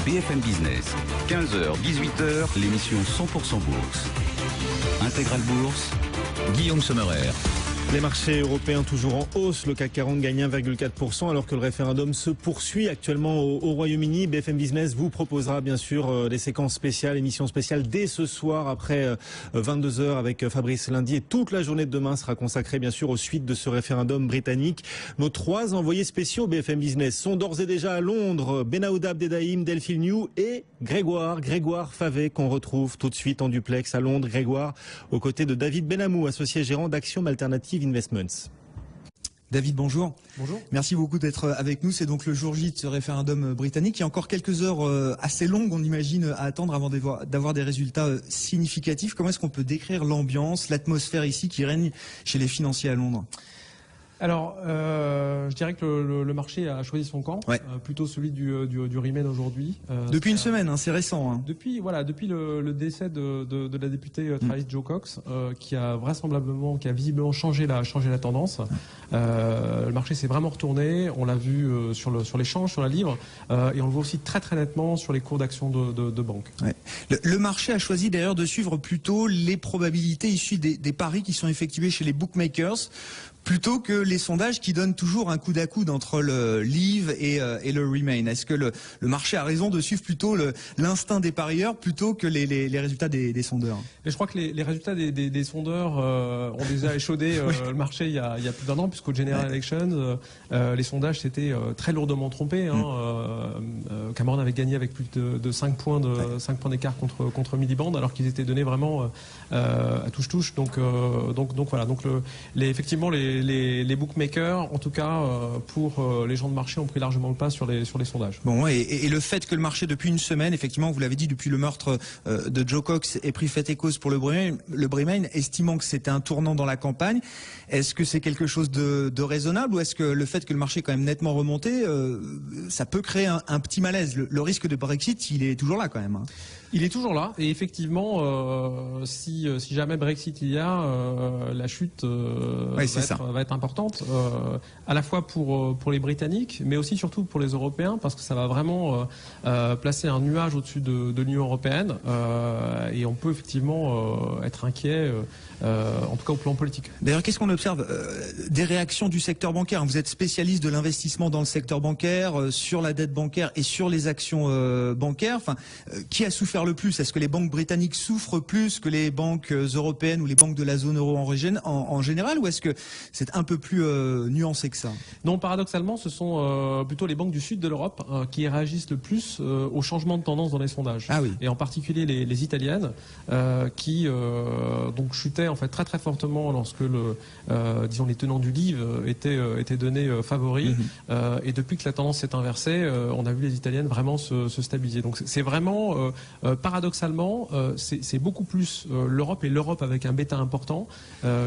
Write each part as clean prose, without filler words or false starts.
BFM Business. 15h, 18h, l'émission 100% Bourse. Intégrale Bourse, Guillaume Sommerer. Les marchés européens toujours en hausse, le CAC 40 gagne 1,4% alors que le référendum se poursuit actuellement au Royaume-Uni. BFM Business vous proposera bien sûr des séquences spéciales, émissions spéciales dès ce soir après 22h avec Fabrice Lundi, et toute la journée de demain sera consacrée bien sûr aux suites de ce référendum britannique. Nos 3 envoyés spéciaux BFM Business sont d'ores et déjà à Londres, Benaouda Abdeldaïm, Delphine New et Grégoire Favet qu'on retrouve tout de suite en duplex à Londres. Grégoire aux côtés de David Benamou, associé gérant d'Axiom Alternative Investments. David, bonjour. Bonjour. Merci beaucoup d'être avec nous. C'est donc le jour J de ce référendum britannique. Il y a encore quelques heures assez longues, on imagine, à attendre avant d'avoir des résultats significatifs. Comment est-ce qu'on peut décrire l'ambiance, l'atmosphère ici qui règne chez les financiers à Londres ? Alors, je dirais que le marché a choisi son camp, ouais. Plutôt celui du Remain aujourd'hui. Depuis une semaine, hein, c'est récent. Hein. Depuis le décès de la députée Travis Jo Cox, qui a visiblement changé la tendance. Le marché s'est vraiment retourné. On l'a vu sur l'échange, sur la livre, et on le voit aussi très très nettement sur les cours d'actions de banque. Ouais. Le marché a choisi d'ailleurs de suivre plutôt les probabilités issues des paris qui sont effectués chez les bookmakers, plutôt que les sondages qui donnent toujours un coude à coude entre le Leave et le Remain. Est-ce que le marché a raison de suivre plutôt l'instinct des parieurs plutôt que les résultats des sondeurs ? Et je crois que les résultats des sondeurs ont déjà échaudé le marché il y a plus d'un an, puisqu'au General Elections, les sondages s'étaient très lourdement trompés. Cameron avait gagné avec plus de 5 points d'écart contre Miliband, alors qu'ils étaient donnés vraiment à touche-touche. Donc voilà. Donc effectivement les bookmakers, en tout cas pour les gens de marché, ont pris largement le pas sur les sondages. Bon, et le fait que le marché depuis une semaine, effectivement, vous l'avez dit, depuis le meurtre de Jo Cox, ait pris fait et cause pour le Remain, estimant que c'était un tournant dans la campagne, est-ce que c'est quelque chose de raisonnable, ou est-ce que le fait que le marché est quand même nettement remonté, ça peut créer un petit malaise ? Le risque de Brexit, il est toujours là quand même. Hein. Il est toujours là, et effectivement, si jamais Brexit il y a, la chute va être importante, à la fois pour les Britanniques, mais aussi surtout pour les Européens, parce que ça va vraiment placer un nuage au-dessus de l'Union européenne, et on peut effectivement être inquiet, en tout cas au plan politique. D'ailleurs, qu'est-ce qu'on observe des réactions du secteur bancaire ? Vous êtes spécialiste de l'investissement dans le secteur bancaire, sur la dette bancaire et sur les actions bancaires. Enfin, qui a souffert le plus ? Est-ce que les banques britanniques souffrent plus que les banques européennes ou les banques de la zone euro en général, ou est-ce que c'est un peu plus nuancé que ça ? Non, paradoxalement, ce sont plutôt les banques du sud de l'Europe qui réagissent le plus au changement de tendance dans les sondages. Ah oui. Et en particulier les italiennes qui donc chutaient en fait très très fortement lorsque les tenants du Leave étaient donnés favoris. Et depuis que la tendance s'est inversée, on a vu les italiennes vraiment se stabiliser. Donc c'est vraiment paradoxalement, c'est beaucoup plus l'Europe, et l'Europe avec un bêta important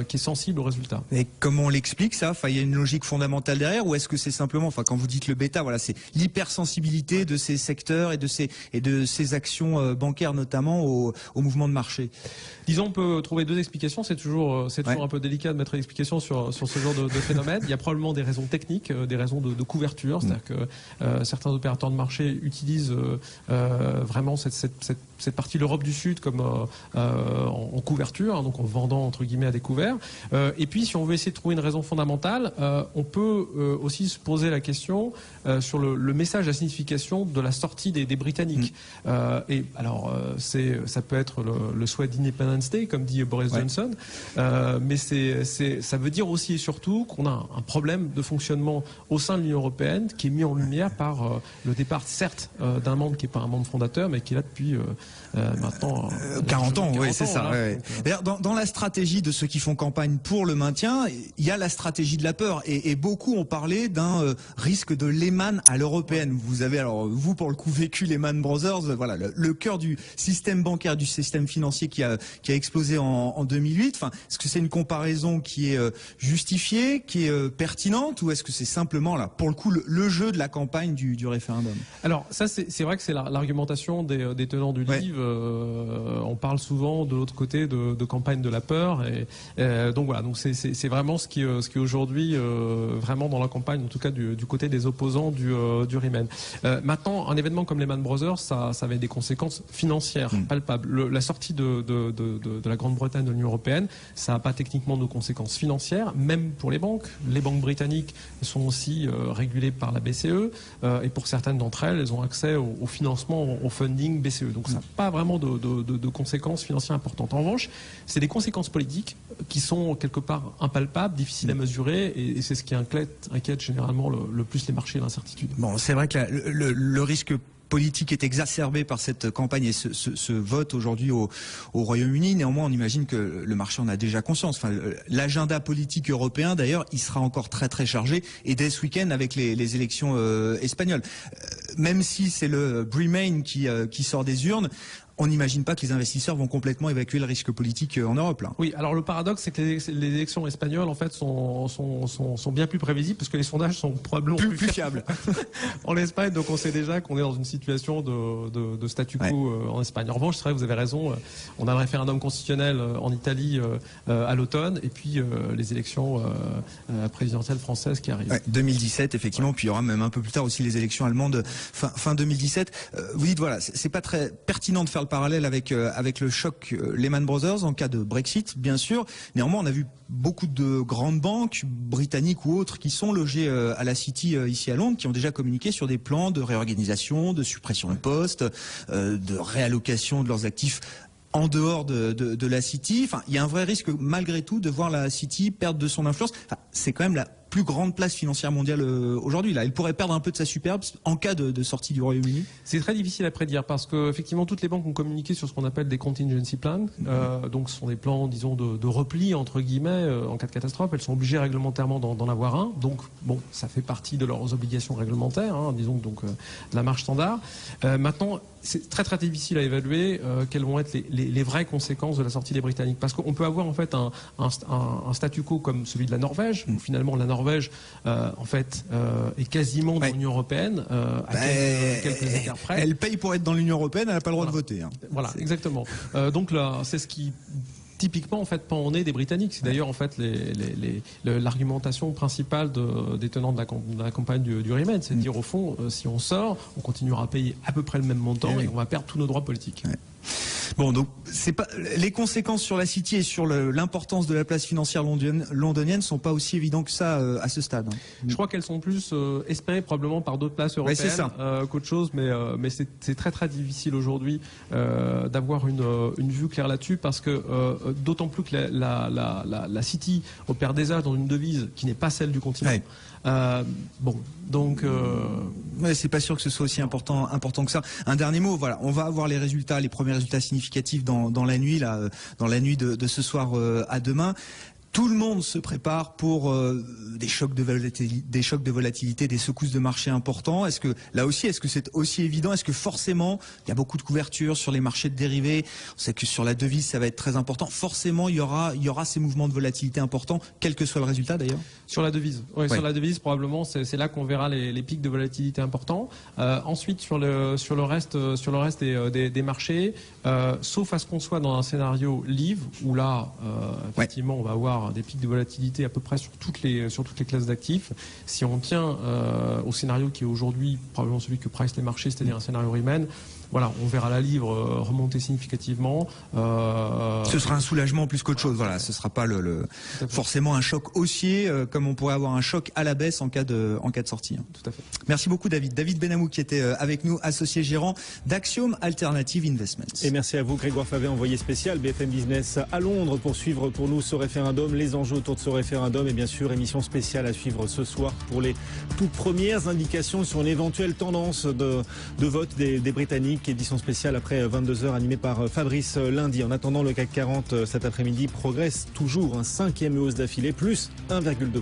qui est sensible aux résultats. Et comment on l'explique ça ? Enfin, il y a une logique fondamentale derrière, ou est-ce que c'est simplement, enfin, quand vous dites le bêta, voilà, c'est l'hypersensibilité de ces secteurs et de ces actions bancaires notamment au mouvement de marché. Disons, on peut trouver 2 explications. C'est toujours un peu délicat de mettre une explication sur ce genre de phénomène. Il y a probablement des raisons techniques, des raisons de couverture, c'est-à-dire que certains opérateurs de marché utilisent vraiment cette partie de l'Europe du Sud comme en couverture, donc en vendant entre guillemets à découvert. Et puis, si on veut essayer de trouver une raison fondamentale, on peut aussi se poser la question sur le message, la signification de la sortie des Britanniques. Et alors, ça peut être le souhait d'Independence Day, comme dit Boris Johnson, mais ça veut dire aussi et surtout qu'on a un problème de fonctionnement au sein de l'Union européenne qui est mis en lumière par le départ, certes, d'un membre qui n'est pas un membre fondateur, mais qui est là depuis maintenant 40 ans. Oui, c'est ça. Là, ouais. D'ailleurs, dans la stratégie de ceux qui font campagne pour le maintien, il y a la stratégie de la peur, et beaucoup ont parlé d'un risque de Lehman à l'européenne. Vous avez vous pour le coup vécu Lehman Brothers, voilà, le cœur du système bancaire, du système financier qui a explosé en 2008. Enfin, est-ce que c'est une comparaison qui est justifiée, qui est pertinente, ou est-ce que c'est simplement là pour le coup le jeu de la campagne du référendum ? Alors ça c'est vrai que c'est l'argumentation des tenants du livre. On parle souvent de l'autre côté de campagne de la peur et donc voilà, donc c'est vraiment ce qui est aujourd'hui vraiment dans la campagne, en tout cas du côté des opposants du Riemann. Maintenant, un événement comme Lehman Brothers, ça avait des conséquences financières palpables. La sortie de la Grande-Bretagne de l'Union européenne, ça n'a pas techniquement de conséquences financières, même pour les banques. Les banques britanniques sont aussi régulées par la BCE et pour certaines d'entre elles ont accès au financement, au funding BCE. Donc ça n'a pas vraiment de conséquences financières importantes. En revanche, c'est des conséquences politiques qui sont quelque part impalpables, difficiles à mesurer, et c'est ce qui inquiète généralement le plus les marchés, l'incertitude. Bon, c'est vrai que le risque politique est exacerbé par cette campagne et ce vote aujourd'hui au Royaume-Uni. Néanmoins, on imagine que le marché en a déjà conscience. Enfin, l'agenda politique européen, d'ailleurs, il sera encore très très chargé, et dès ce week-end avec les élections espagnoles. Même si c'est le Remain qui sort des urnes, on n'imagine pas que les investisseurs vont complètement évacuer le risque politique en Europe, là. Oui, alors le paradoxe, c'est que les élections espagnoles, en fait, sont bien plus prévisibles, parce que les sondages sont probablement plus fiables. En Espagne, donc on sait déjà qu'on est dans une situation de statu quo en Espagne. En revanche, c'est vrai, vous avez raison, on a le référendum constitutionnel en Italie à l'automne, et puis les élections présidentielles françaises qui arrivent. 2017, effectivement, puis il y aura même un peu plus tard aussi les élections allemandes fin 2017. Vous dites, voilà, c'est pas très pertinent de faire le parallèle avec le choc Lehman Brothers en cas de Brexit, bien sûr. Néanmoins, on a vu beaucoup de grandes banques britanniques ou autres qui sont logées à la City ici à Londres, qui ont déjà communiqué sur des plans de réorganisation, de suppression de postes, de réallocation de leurs actifs en dehors de la City. Enfin, il y a un vrai risque malgré tout de voir la City perdre de son influence. Enfin, c'est quand même la plus grande place financière mondiale aujourd'hui. Là, elle pourrait perdre un peu de sa superbe en cas de sortie du Royaume-Uni. C'est très difficile à prédire parce que effectivement toutes les banques ont communiqué sur ce qu'on appelle des contingency plans. Donc ce sont des plans, disons, de repli entre guillemets en cas de catastrophe. Elles sont obligées réglementairement d'en avoir un. Donc bon, ça fait partie de leurs obligations réglementaires, disons donc de la marge standard. Maintenant, c'est très très difficile à évaluer quelles vont être les vraies conséquences de la sortie des Britanniques, parce qu'on peut avoir en fait un statu quo comme celui de la Norvège, où finalement la Norvège en fait est quasiment dans l'Union européenne à quelques écarts près. Elle paye pour être dans l'Union européenne, elle n'a pas le droit de voter. Voilà, exactement. Donc là, c'est ce qui typiquement en fait pend au nez des Britanniques. C'est d'ailleurs en fait l'argumentation principale des tenants de la campagne du Riemann, c'est de dire au fond, si on sort, on continuera à payer à peu près le même montant et on va perdre tous nos droits politiques. Bon, donc c'est pas les conséquences sur la City et sur l'importance de la place financière londonienne sont pas aussi évidentes que ça à ce stade. Je crois qu'elles sont plus espérées probablement par d'autres places européennes qu'autre chose, mais c'est très très difficile aujourd'hui d'avoir une vue claire là-dessus, parce que d'autant plus que la City opère déjà dans une devise qui n'est pas celle du continent. C'est pas sûr que ce soit aussi important que ça. Un dernier mot, voilà, on va avoir les premiers résultats significatifs dans la nuit de ce soir à demain. Tout le monde se prépare pour des chocs de volatilité, des secousses de marché importants. Est-ce que c'est aussi évident? Est-ce que forcément, il y a beaucoup de couverture sur les marchés de dérivés? On sait que sur la devise, ça va être très important. Forcément, il y aura ces mouvements de volatilité importants, quel que soit le résultat d'ailleurs. Sur la devise, sur la devise, probablement, c'est là qu'on verra les pics de volatilité importants. Ensuite, sur le reste des marchés, sauf à ce qu'on soit dans un scénario livre où là, effectivement, on va avoir des pics de volatilité à peu près sur toutes les classes d'actifs. Si on tient au scénario qui est aujourd'hui probablement celui que pricent les marchés, c'est-à-dire un scénario Riemann, voilà, on verra la livre remonter significativement. Ce sera un soulagement plus qu'autre chose. Voilà, ce sera pas forcément un choc haussier comme on pourrait avoir un choc à la baisse en cas de sortie. Tout à fait. Merci beaucoup David Benamou qui était avec nous, associé gérant d'Axiom Alternative Investments. Et merci à vous Grégoire Favet, envoyé spécial BFM Business à Londres pour suivre pour nous ce référendum, les enjeux autour de ce référendum et bien sûr émission spéciale à suivre ce soir pour les toutes premières indications sur une éventuelle tendance de vote des Britanniques. Édition spéciale après 22h animée par Fabrice Lundi. En attendant, le CAC 40 cet après-midi progresse toujours, un 5e hausse d'affilée, plus 1,2%.